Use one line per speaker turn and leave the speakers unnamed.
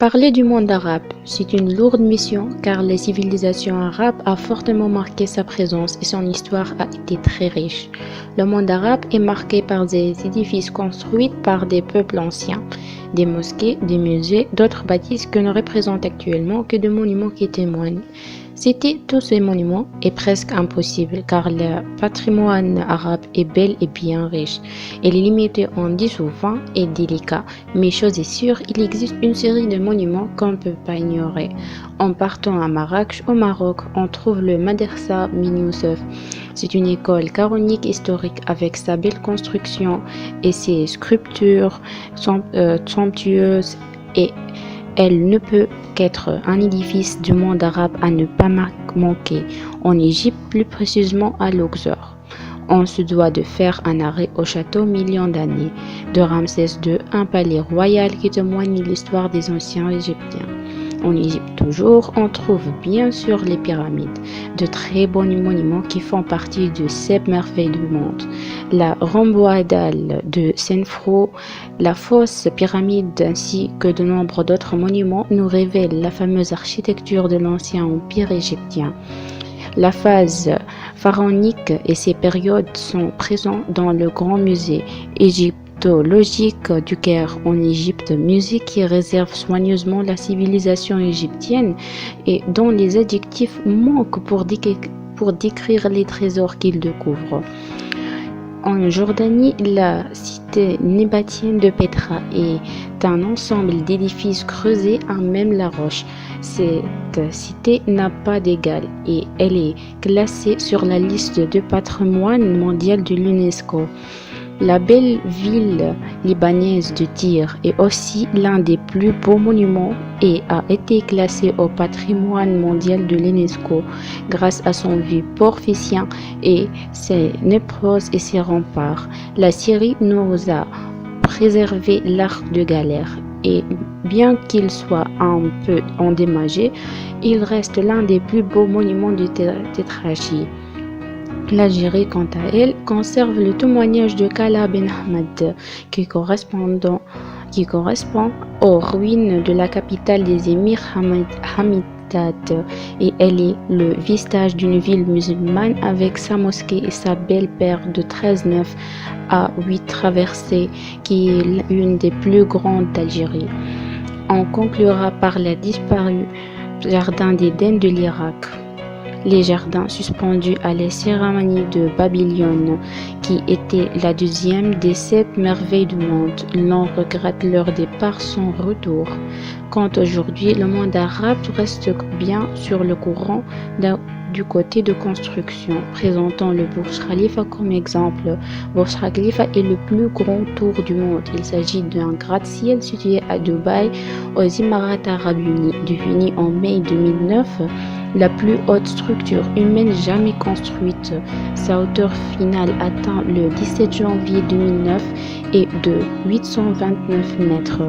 Parler du monde arabe, c'est une lourde mission car les civilisations arabes a fortement marqué sa présence et son histoire a été très riche. Le monde arabe est marqué par des édifices construits par des peuples anciens, des mosquées, des musées, d'autres bâtisses que ne représentent actuellement que des monuments qui témoignent. Citer tous ces monuments est presque impossible car le patrimoine arabe est bel et bien riche. Il est limité en 10 ou 20 et délicat, mais chose est sûre, il existe une série de monuments qu'on ne peut pas ignorer. En partant à Marrakech, au Maroc, on trouve le Madrasa Bin Youssef. C'est une école coranique historique avec sa belle construction et ses sculptures somptueuses et elle ne peut qu'être un édifice du monde arabe à ne pas manquer, en Égypte plus précisément à Luxor. On se doit de faire un arrêt au château Million d'années de Ramsès II, un palais royal qui témoigne de l'histoire des anciens Égyptiens. En Égypte toujours, on trouve bien sûr les pyramides, de très bons monuments qui font partie de 7 merveilles du monde. La rhomboïdale de Shenfrou, la fausse pyramide ainsi que de nombreux d'autres monuments nous révèlent la fameuse architecture de l'ancien empire égyptien. La phase pharaonique et ses périodes sont présents dans le grand musée égyptologique du Caire en Égypte, musée qui réserve soigneusement la civilisation égyptienne et dont les adjectifs manquent pour décrire les trésors qu'il découvre. En Jordanie, la cité nébatienne de Petra est un ensemble d'édifices creusés à même la roche. Cette cité n'a pas d'égal et elle est classée sur la liste de patrimoine mondial de l'UNESCO. La belle ville libanaise de Tyr est aussi l'un des plus beaux monuments et a été classé au patrimoine mondial de l'UNESCO grâce à son vieux port phcéen et ses névroses et ses remparts. La Syrie nous a préservé l'arc de galère et bien qu'il soit un peu endommagé, il reste l'un des plus beaux monuments du Tétrarchie. L'Algérie, quant à elle, conserve le témoignage de Kala Ben Ahmed qui correspond aux ruines de la capitale des émirs Hamidat et elle est le vestige d'une ville musulmane avec sa mosquée et sa belle paire de 13 nefs à 8 traversées qui est l'une des plus grandes d'Algérie. On conclura par la disparue jardin d'Éden de l'Irak. Les jardins suspendus à la cérémonie de Babylone, qui était la deuxième des 7 merveilles du monde. L'on regrette leur départ sans retour. Quant aujourd'hui, le monde arabe reste bien sur le courant du côté de construction, présentant le Burj Khalifa comme exemple. Burj Khalifa est le plus grand tour du monde. Il s'agit d'un gratte-ciel situé à Dubaï, aux Émirats arabes unis, devenu en mai 2009 la plus haute structure humaine jamais construite. Sa hauteur finale atteint le 17 janvier 2009 et de 829 mètres.